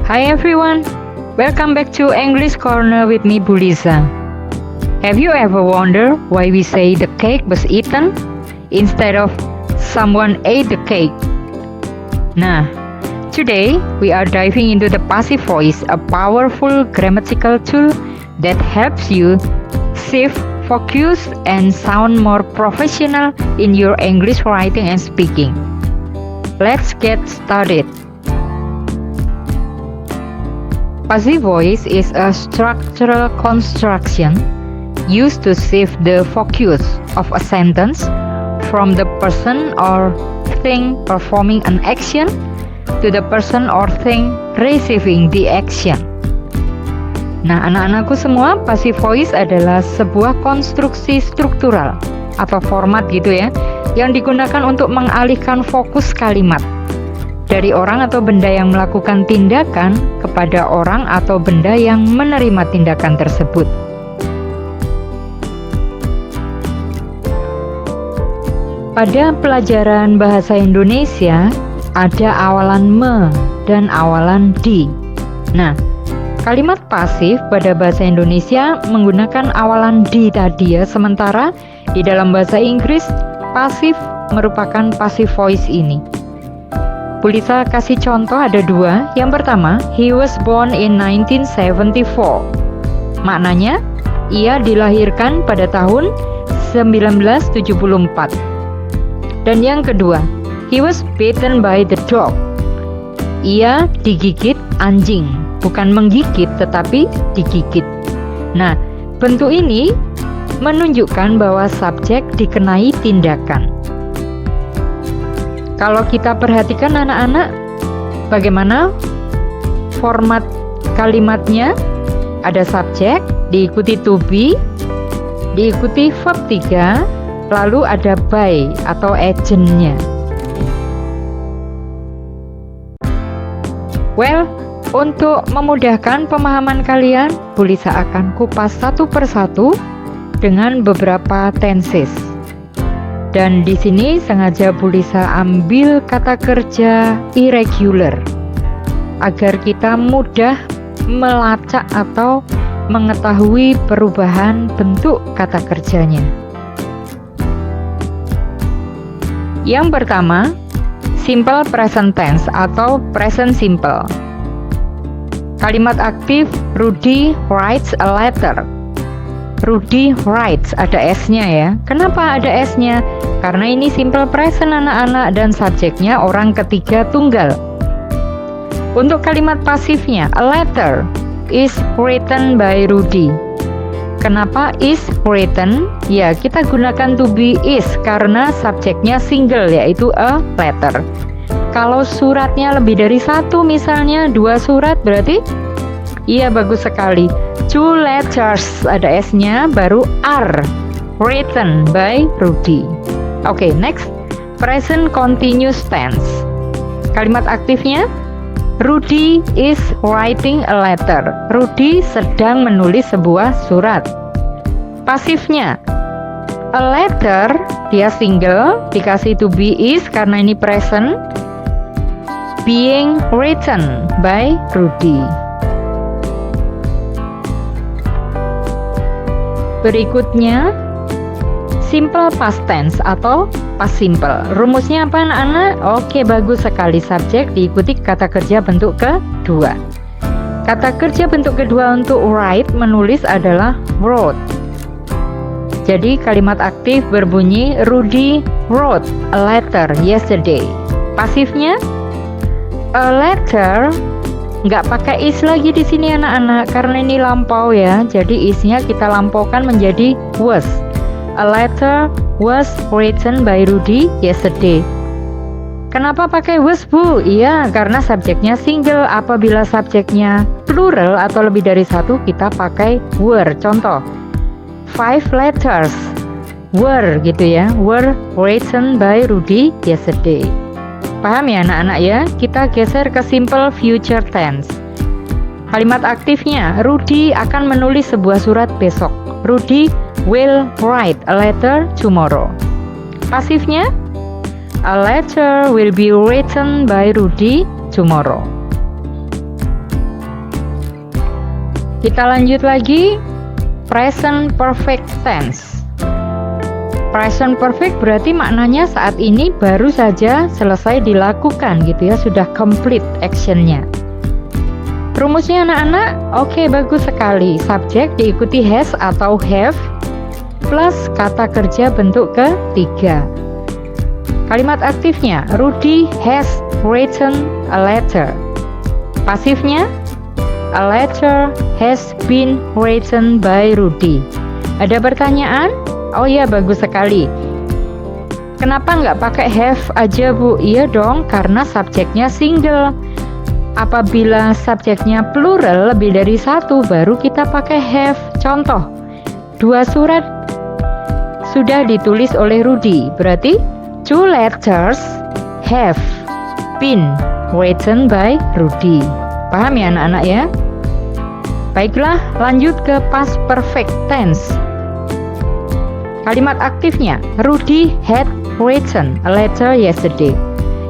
Hi everyone, welcome back to English Corner with me, Bulisa. Have you ever wondered why we say the cake was eaten instead of someone ate the cake? Nah, today we are diving into the passive voice, a powerful grammatical tool that helps you shift focus and sound more professional in your English writing and speaking. Let's get started. Passive voice is a structural construction used to shift the focus of a sentence from the person or thing performing an action to the person or thing receiving the action. Nah, anak-anakku semua, passive voice adalah sebuah konstruksi struktural atau format gitu ya, yang digunakan untuk mengalihkan fokus kalimat dari orang atau benda yang melakukan tindakan kepada orang atau benda yang menerima tindakan tersebut. Pada pelajaran bahasa Indonesia ada awalan me dan awalan di. Nah, kalimat pasif pada bahasa Indonesia menggunakan awalan di tadi ya, sementara di dalam bahasa Inggris pasif merupakan passive voice ini. Bulisa kasih contoh ada dua. Yang pertama, he was born in 1974. Maknanya, ia dilahirkan pada tahun 1974. Dan yang kedua, he was bitten by the dog. Ia digigit anjing, bukan menggigit tetapi digigit. Nah, bentuk ini menunjukkan bahwa subjek dikenai tindakan. Kalau kita perhatikan anak-anak, bagaimana format kalimatnya? Ada subjek, diikuti to be, diikuti verb 3, lalu ada by atau agentnya. Well, untuk memudahkan pemahaman kalian, Bulisa akan kupas satu persatu dengan beberapa tenses. Dan di sini sengaja Bulisa ambil kata kerja irregular agar kita mudah melacak atau mengetahui perubahan bentuk kata kerjanya. Yang pertama, simple present tense atau present simple. Kalimat aktif, Rudy writes a letter. Rudy writes, ada S-nya ya. Kenapa ada S-nya? Karena ini simple present anak-anak dan subjeknya orang ketiga tunggal. Untuk kalimat pasifnya, a letter is written by Rudy. Kenapa is written? Ya, kita gunakan to be is karena subjeknya single yaitu a letter. Kalau suratnya lebih dari satu, misalnya 2 surat, berarti iya, bagus sekali. 2 letters, ada S-nya, baru are written by Rudy. Oke, next, present continuous tense. Kalimat aktifnya, Rudy is writing a letter. Rudy sedang menulis sebuah surat. Pasifnya, a letter, dia single, dikasih to be is karena ini present, being written by Rudy. Berikutnya, simple past tense atau past simple. Rumusnya apa anak-anak? Oke, bagus sekali. Subjek diikuti kata kerja bentuk kedua. Kata kerja bentuk kedua untuk write, menulis adalah wrote. Jadi kalimat aktif berbunyi Rudy wrote a letter yesterday. Pasifnya, a letter nggak pakai is lagi di sini anak-anak karena ini lampau ya. Jadi isnya kita lampaukan menjadi was. A letter was written by Rudy yesterday. Kenapa pakai was, Bu? Iya, karena subjeknya single. Apabila subjeknya plural atau lebih dari satu, kita pakai were. Contoh, 5 letters were gitu ya, were written by Rudy yesterday. Paham ya anak-anak ya? Kita geser ke simple future tense. Kalimat aktifnya, Rudy akan menulis sebuah surat besok. Rudy will write a letter tomorrow. Pasifnya, a letter will be written by Rudy tomorrow. Kita lanjut lagi, present perfect tense. Present perfect berarti maknanya saat ini baru saja selesai dilakukan gitu ya, sudah complete actionnya. Rumusnya anak-anak, oke, bagus sekali. Subjek diikuti has atau have plus kata kerja bentuk ketiga. Kalimat aktifnya, Rudy has written a letter. Pasifnya, a letter has been written by Rudy. Ada pertanyaan? Oh iya, bagus sekali. Kenapa nggak pakai have aja, Bu? Iya dong, karena subjeknya single. Apabila subjeknya plural lebih dari satu, baru kita pakai have. Contoh, 2 surat sudah ditulis oleh Rudy. Berarti 2 letters have been written by Rudy. Paham ya anak-anak ya? Baiklah, lanjut ke past perfect tense. Kalimat aktifnya, Rudy had written a letter yesterday.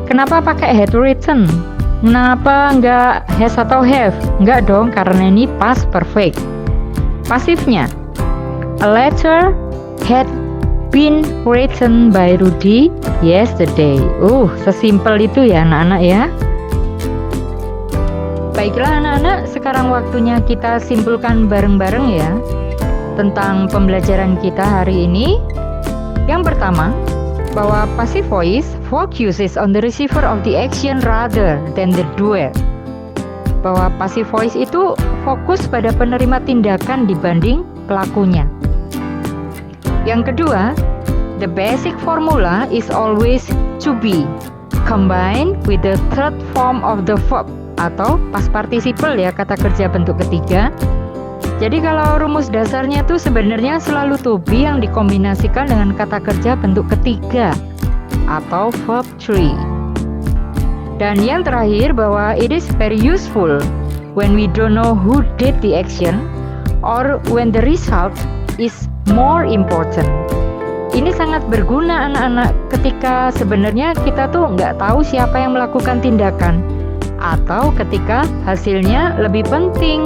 Kenapa pakai had written? Kenapa enggak has atau have? Enggak dong, karena ini past perfect. Pasifnya, a letter had been written by Rudy yesterday. Sesimpel itu ya anak-anak ya. Baiklah anak-anak, sekarang waktunya kita simpulkan bareng-bareng ya tentang pembelajaran kita hari ini. Yang pertama, bahwa passive voice focuses on the receiver of the action rather than the doer. Bahwa passive voice itu fokus pada penerima tindakan dibanding pelakunya. Yang kedua, the basic formula is always to be combined with the third form of the verb atau past participle ya, kata kerja bentuk ketiga. Jadi kalau rumus dasarnya tuh sebenarnya selalu to be yang dikombinasikan dengan kata kerja bentuk ketiga atau verb 3. Dan yang terakhir, bahwa it is very useful when we don't know who did the action or when the result is more important. Ini sangat berguna anak-anak ketika sebenarnya kita tuh nggak tahu siapa yang melakukan tindakan, atau ketika hasilnya lebih penting.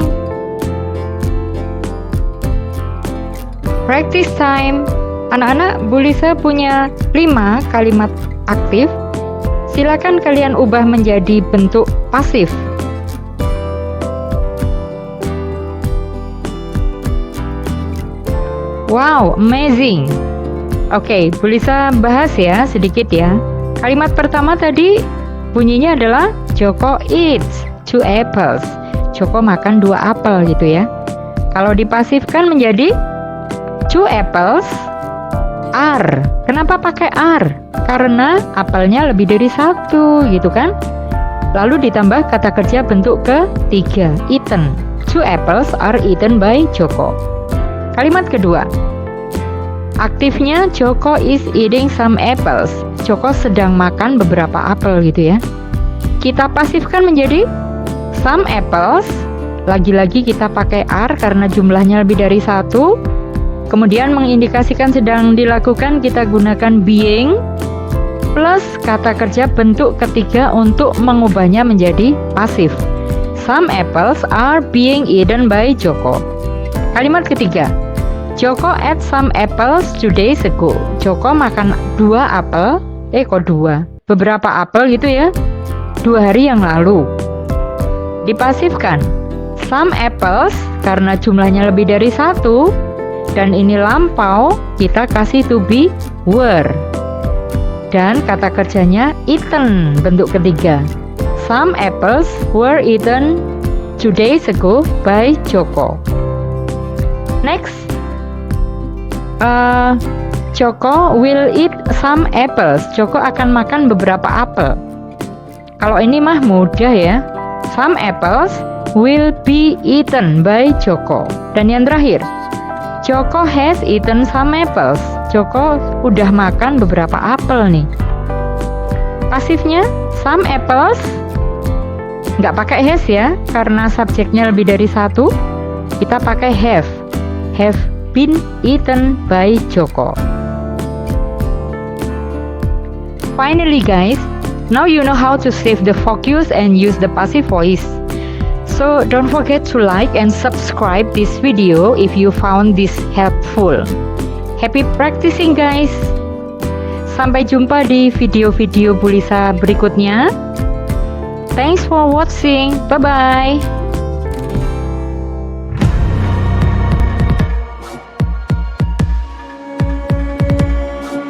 Practice time. Anak-anak, Bu Lisa punya 5 kalimat aktif. Silakan kalian ubah menjadi bentuk pasif. Wow, amazing. Oke, Bu Lisa bahas ya sedikit ya. Kalimat pertama tadi bunyinya adalah Joko eats 2 apples. Joko makan 2 apel gitu ya. Kalau dipasifkan menjadi 2 apples are. Kenapa pakai are? Karena apelnya lebih dari 1 gitu kan. Lalu ditambah kata kerja bentuk ketiga, eaten. 2 apples are eaten by Joko. Kalimat kedua, aktifnya Joko is eating some apples. Joko sedang makan beberapa apel gitu ya. Kita pasifkan menjadi some apples. Lagi-lagi kita pakai are karena jumlahnya lebih dari 1. Kemudian mengindikasikan sedang dilakukan, kita gunakan being plus kata kerja bentuk ketiga untuk mengubahnya menjadi pasif. Some apples are being eaten by Joko. Kalimat ketiga, Joko ate some apples 2 days ago. Joko makan 2 apel, beberapa apel gitu ya, 2 hari yang lalu. Dipasifkan, some apples karena jumlahnya lebih dari 1 dan ini lampau, kita kasih to be were. Dan kata kerjanya eaten bentuk ketiga. Some apples were eaten 2 days ago by Joko. Next, Joko will eat some apples. Joko akan makan beberapa apel. Kalau ini mah mudah ya. Some apples will be eaten by Joko. Dan yang terakhir, Joko has eaten some apples. Joko udah makan beberapa apel nih. Pasifnya some apples, nggak pakai has ya, karena subjeknya lebih dari 1. Kita pakai have. Have been eaten by Joko. Finally guys, now you know how to save the focus and use the passive voice. So don't forget to like and subscribe this video if you found this helpful. Happy practicing guys. Sampai jumpa di video-video Bu Lisa berikutnya. Thanks for watching. Bye bye.